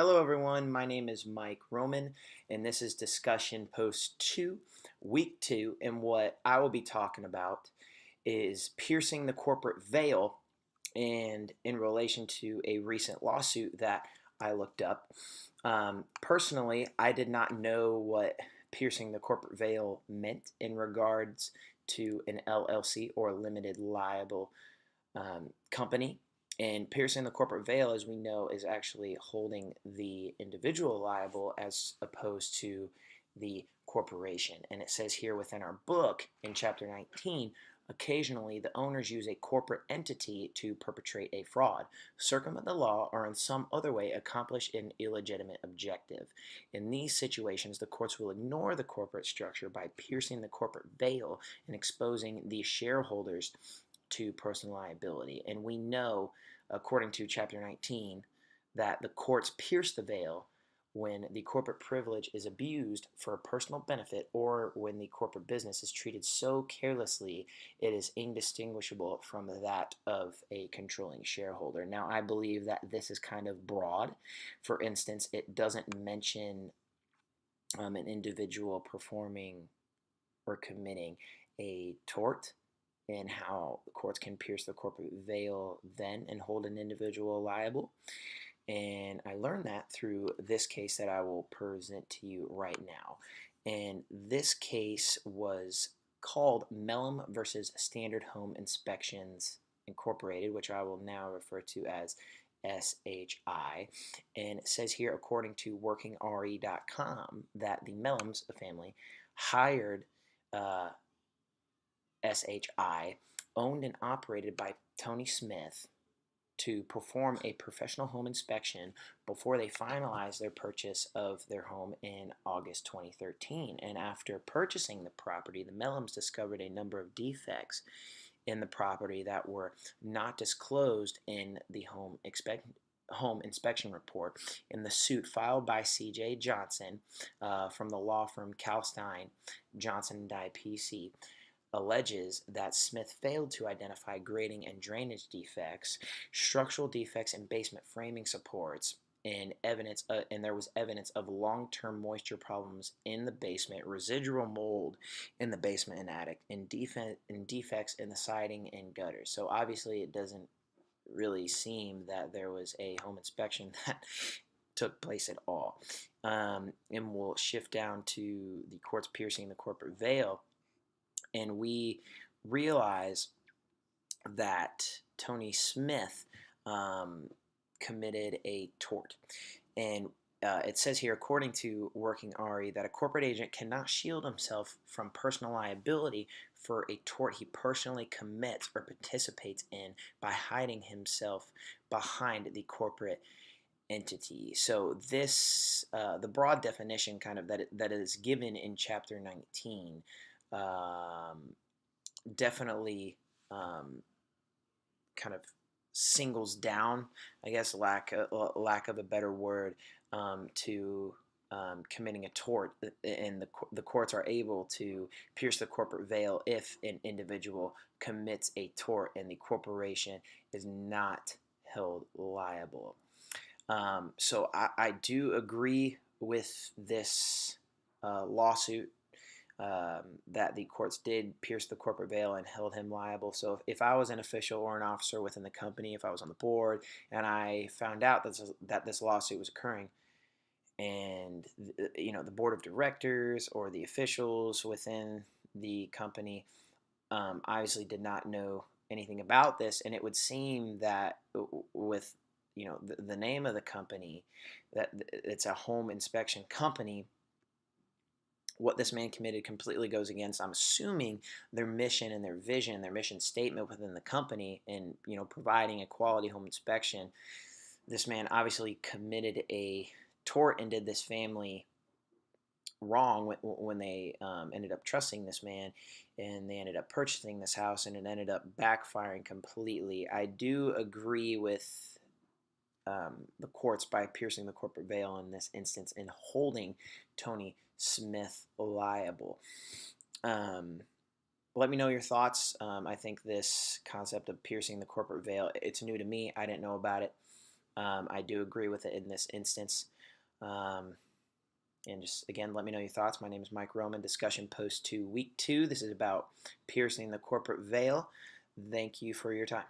Hello, everyone. My name is Mike Roman, and this is Discussion Post 2, Week 2. And what I will be talking about is piercing the corporate veil, and in relation to a recent lawsuit that I looked up. Personally, I did not know what piercing the corporate veil meant in regards to an LLC or limited liable company. And piercing the corporate veil, as we know, is actually holding the individual liable as opposed to the corporation. And it says here within our book in chapter 19, occasionally the owners use a corporate entity to perpetrate a fraud, circumvent the law, or in some other way accomplish an illegitimate objective. In these situations, the courts will ignore the corporate structure by piercing the corporate veil and exposing the shareholders to personal liability. And we know, according to Chapter 19, that the courts pierce the veil when the corporate privilege is abused for personal benefit or when the corporate business is treated so carelessly it is indistinguishable from that of a controlling shareholder. Now, I believe that this is kind of broad. For instance, it doesn't mention an individual performing or committing a tort, and how the courts can pierce the corporate veil then and hold an individual liable. And I learned that through this case that I will present to you right now. And this case was called Mellum versus Standard Home Inspections Incorporated, which I will now refer to as SHI. And it says here, according to WorkingRE.com, that the Mellums family hired SHI, owned and operated by Tony Smith, to perform a professional home inspection before they finalized their purchase of their home in August 2013. And after purchasing the property, the Mellums discovered a number of defects in the property that were not disclosed in the home inspection report. In the suit filed by C.J. Johnson from the law firm Kalstein Johnson Dye PC, alleges that Smith failed to identify grading and drainage defects, structural defects in basement framing supports, and there was evidence of long-term moisture problems in the basement, residual mold in the basement and attic, and defects in the siding and gutters. So obviously, it doesn't really seem that there was a home inspection that took place at all. And we'll shift down to the courts piercing the corporate veil, and we realize that Tony Smith committed a tort. And it says here, according to Working RE, that a corporate agent cannot shield himself from personal liability for a tort he personally commits or participates in by hiding himself behind the corporate entity. So this, the broad definition kind of that is given in Chapter 19, definitely kind of singles down, I guess, lack of a better word, to committing a tort, and the courts are able to pierce the corporate veil if an individual commits a tort and the corporation is not held liable. So I do agree with this lawsuit, that the courts did pierce the corporate veil and held him liable. So if I was an official or an officer within the company, if I was on the board and I found out that this lawsuit was occurring, and the board of directors or the officials within the company obviously did not know anything about this, and it would seem that with the name of the company, that it's a home inspection company, what this man committed completely goes against, I'm assuming, their mission and their vision, their mission statement within the company, and providing a quality home inspection. This man obviously committed a tort and did this family wrong when they ended up trusting this man, and they ended up purchasing this house, and it ended up backfiring completely. I do agree with the courts by piercing the corporate veil in this instance and holding Tony Smith liable. Let me know your thoughts. I think this concept of piercing the corporate veil, it's new to me. I didn't know about it. I do agree with it in this instance. And just again, let me know your thoughts. My name is Mike Roman. Discussion Post 2, Week 2. This is about piercing the corporate veil. Thank you for your time.